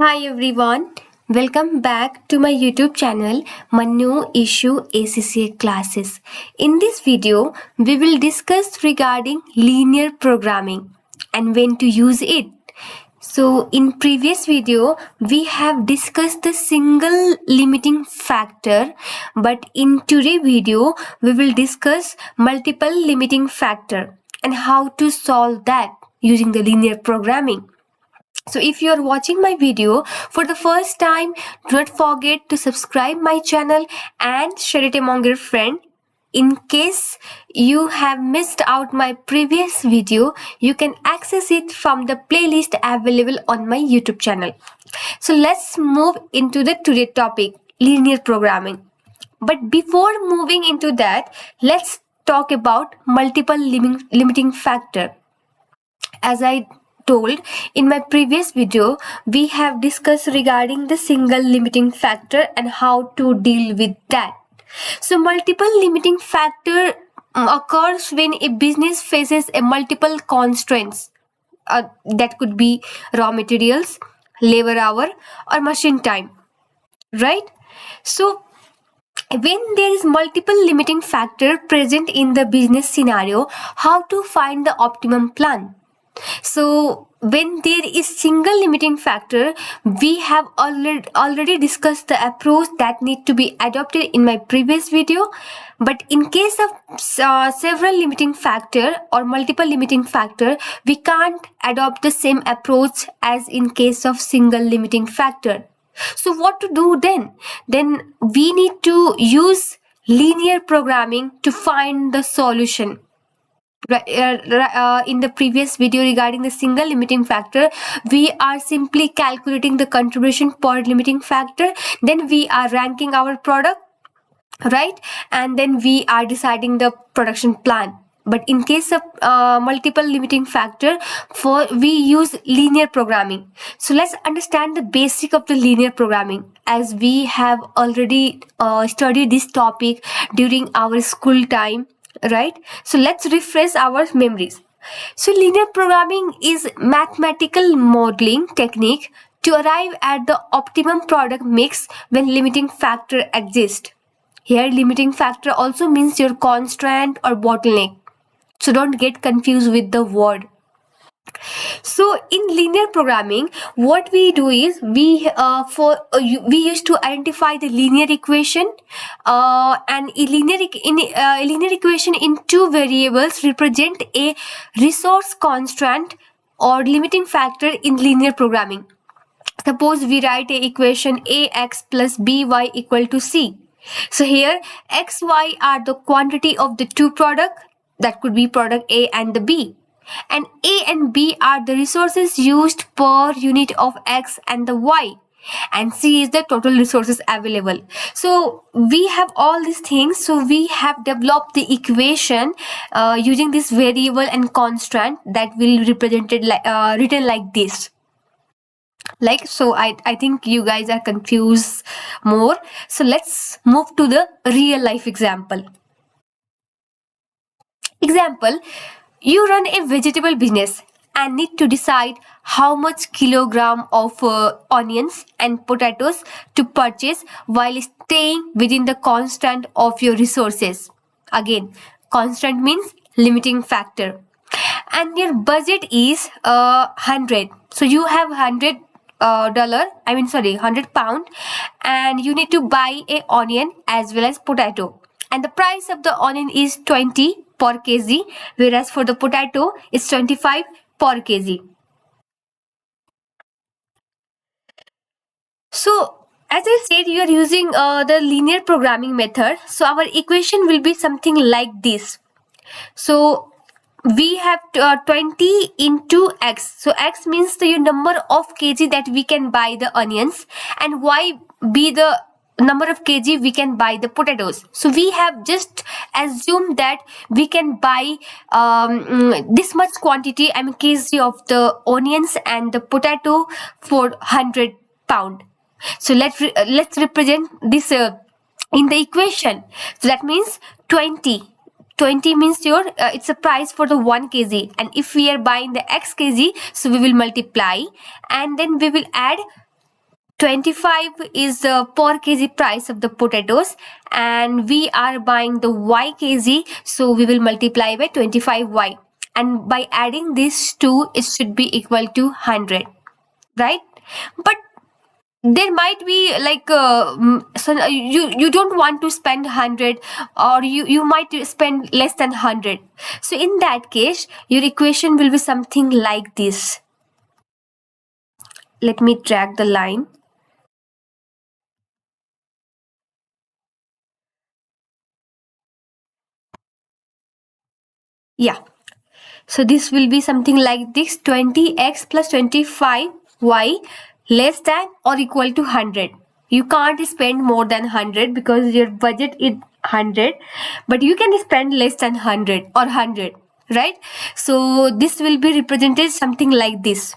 Hi everyone, welcome back to my YouTube channel Manu Issue ACCA classes. In this video, we will discuss regarding linear programming and when to use it. So in previous video, we have discussed the single limiting factor, but in today video, we will discuss multiple limiting factor and how to solve that using the linear programming. So if you are watching my video for the first time, do not forget to subscribe my channel and share it among your friends. In case you have missed out my previous video, you can access it from the playlist available on my YouTube channel. So let's move into the today topic, linear programming. But before moving into that, let's talk about multiple limiting factor. As I told in my previous video, we have discussed regarding the single limiting factor and how to deal with that. So multiple limiting factor occurs when a business faces a multiple constraints. That could be raw materials, labor hour, or machine time, right? So when there is multiple limiting factor present in the business scenario, how to find the optimum plan? So when there is single limiting factor, we have already discussed the approach that need to be adopted in my previous video. But in case of several limiting factor or multiple limiting factor, we can't adopt the same approach as in case of single limiting factor. So what to do then? Then we need to use linear programming to find the solution. In the previous video regarding the single limiting factor, we are simply calculating the contribution per limiting factor, then we are ranking our product, right? And then we are deciding the production plan. But in case of multiple limiting factor, for we use linear programming. So let's understand the basic of the linear programming, as we have already studied this topic during our school time, right? So let's refresh our memories. So linear programming is mathematical modeling technique to arrive at the optimum product mix when limiting factor exists. Here limiting factor also means your constraint or bottleneck. So don't get confused with the word. So in linear programming, what we do is we used to identify the linear equation, and a linear equation in two variables represent a resource constraint or limiting factor in linear programming. Suppose we write a equation ax plus by equal to c. So here x, y are the quantity of the two product, that could be product A and the B. And A and B are the resources used per unit of X and the Y. And C is the total resources available. So we have all these things. So we have developed the equation using this variable and constant that will represented like written like this. Like so, I think you guys are confused more. So let's move to the real life example. Example, you run a vegetable business and need to decide how much kilogram of onions and potatoes to purchase while staying within the constant of your resources. Again, constant means limiting factor. And your budget is 100. So you have £100, and you need to buy a onion as well as potato, and the price of the onion is 20 per kg, whereas for the potato it's 25 per kg. So as I said, you are using the linear programming method. So our equation will be something like this. So we have 20 into x. So x means the number of kg that we can buy the onions, and y be the number of kg we can buy the potatoes. So we have just assumed that we can buy this much quantity, kg of the onions and the potato for £100. So let's represent this in the equation. So that means 20 means your it's a price for the 1 kg, and if we are buying the x kg, so we will multiply and then we will add 25 is the per kg price of the potatoes, and we are buying the y kg, so we will multiply by 25y, and by adding these two it should be equal to 100, right? But there might be like so you don't want to spend 100, or you might spend less than 100. So in that case your equation will be something like this. Let me drag the line. Yeah, so this will be something like this: 20x plus 25y less than or equal to 100. You can't spend more than 100 because your budget is 100, but you can spend less than 100 or 100, right? So this will be represented something like this.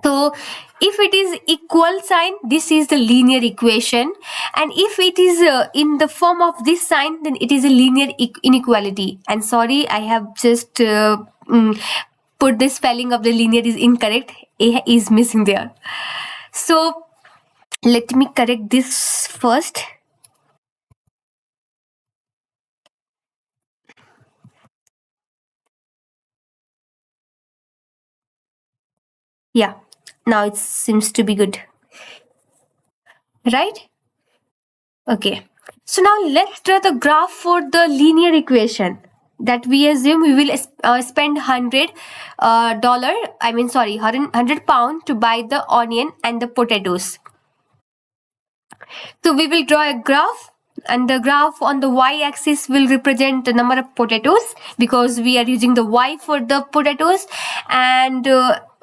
So if it is equal sign, this is the linear equation, and if it is in the form of this sign, then it is a linear inequality. And sorry, I have just put the spelling of the linear is incorrect. A is missing there. So let me correct this first. Yeah, now it seems to be good, right? Okay, so now let's draw the graph for the linear equation that we assume we will spend $100 I mean sorry, 100 pound to buy the onion and the potatoes. So we will draw a graph, and the graph on the y-axis will represent the number of potatoes because we are using the y for the potatoes, and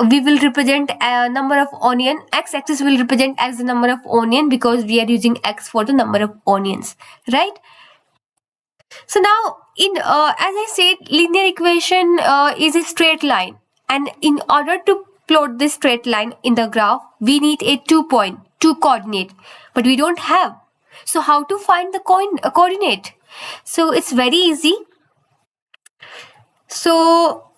we will represent a number of onion. X-axis will represent as the number of onion because we are using x for the number of onions, right? So now, as I said, linear equation is a straight line, and in order to plot this straight line in the graph, we need a 2 point, two coordinate, but we don't have. So how to find the coordinate? So it's very easy. So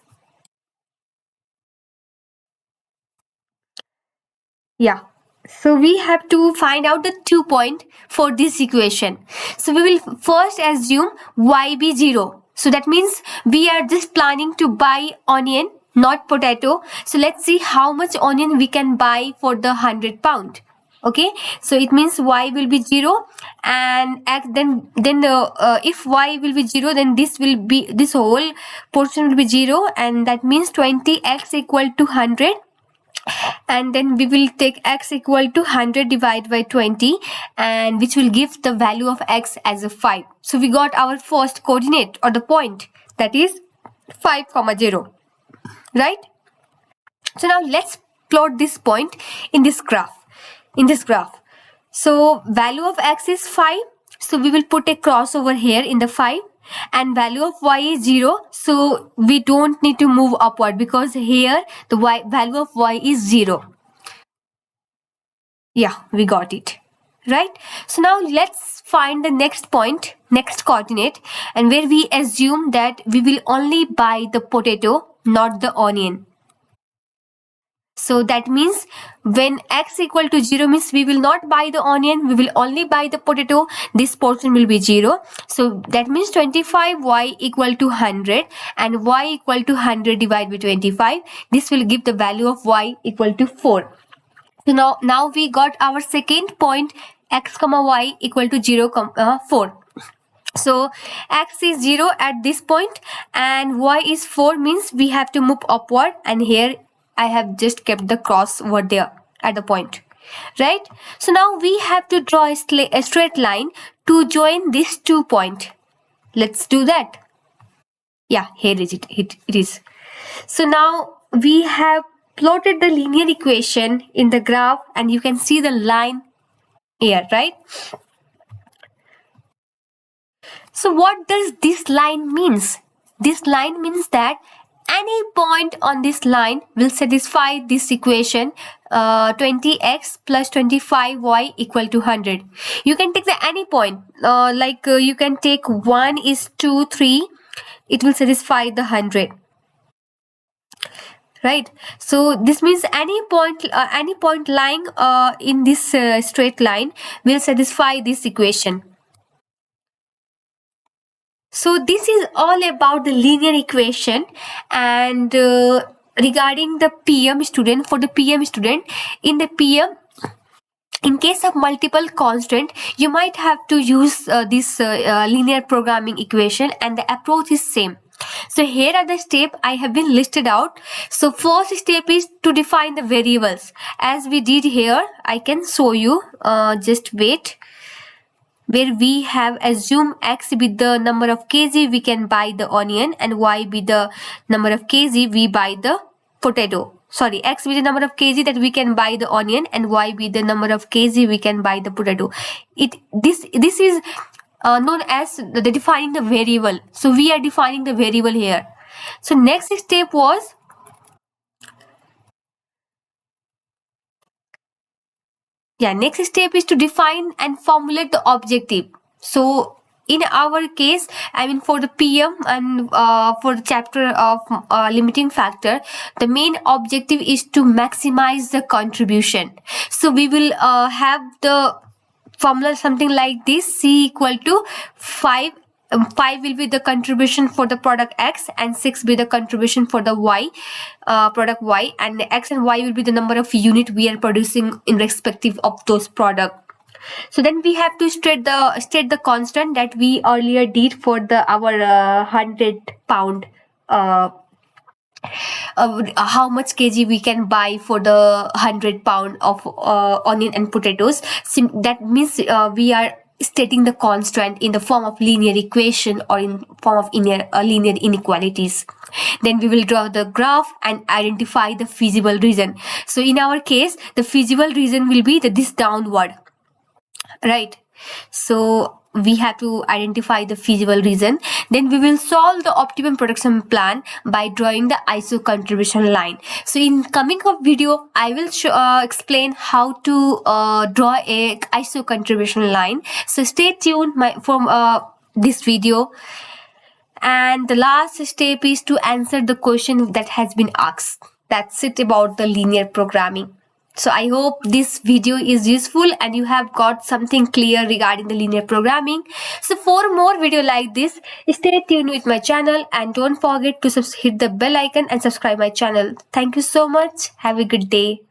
yeah. So we have to find out the 2 point for this equation. So we will first assume y be 0. So that means we are just planning to buy onion, not potato. So let's see how much onion we can buy for the 100 pound. Okay, so it means y will be 0, and then if y will be 0, then this whole portion will be 0, and that means 20x equal to 100, and then we will take x equal to 100 divided by 20, and which will give the value of x as a 5. So we got our first coordinate or the point, that is 5, 0, right? So now let's plot this point in this graph. So value of x is 5, so we will put a cross over here in the 5, and value of y is 0, so we don't need to move upward because here the value of y is 0. Yeah, we got it, right? So now let's find the next point, next coordinate, and where we assume that we will only buy the potato, not the onion. So that means when x equal to 0 means we will not buy the onion, we will only buy the potato. This portion will be 0. So that means 25y equal to 100, and y equal to 100 divided by 25. This will give the value of y equal to 4. So now we got our second point, x comma y equal to 0, 4. So x is 0 at this point and y is 4, means we have to move upward, and here I have just kept the cross over there at the point, right? So now we have to draw a straight line to join this 2 point. Let's do that. Yeah, here is it is. So now we have plotted the linear equation in the graph, and you can see the line here, right? So what does this line means? This line means that any point on this line will satisfy this equation, 20x plus 25y equal to 100. You can take the any point, you can take 1 is 2, 3. It will satisfy the 100. right? So this means any point lying in this straight line will satisfy this equation. So this is all about the linear equation. And regarding the PM student, for the PM student, in the PM, in case of multiple constant, you might have to use this linear programming equation, and the approach is same. So here are the steps I have been listed out. So first step is to define the variables. As we did here, I can show you, just wait, where we have assumed x be the number of kg we can buy the onion, and y be the number of kg we buy the potato. Sorry, x be the number of kg that we can buy the onion, and y be the number of kg we can buy the potato. This is known as the defining the variable. So we are defining the variable here. So next step was, next step is to define and formulate the objective. So in our case, I mean for the PM and for the chapter of limiting factor, the main objective is to maximize the contribution. So we will have the formula something like this: C equal to 5. 5 will be the contribution for the product X, and 6 be the contribution for the Y, product Y, and the X and Y will be the number of unit we are producing in respective of those product. So then we have to state the constant that we earlier did for the our 100 pound, how much kg we can buy for the 100 pound of onion and potatoes. That means we are stating the constant in the form of linear equation or in form of linear inequalities. Then we will draw the graph and identify the feasible region. So in our case, the feasible region will be this downward, right? So we have to identify the feasible region. Then we will solve the optimum production plan by drawing the ISO contribution line. So in coming up video, I will explain how to draw a ISO contribution line. So stay tuned from this video. And the last step is to answer the question that has been asked. That's it about the linear programming. So I hope this video is useful and you have got something clear regarding the linear programming. So for more video like this, stay tuned with my channel and don't forget to hit the bell icon and subscribe my channel. Thank you so much. Have a good day.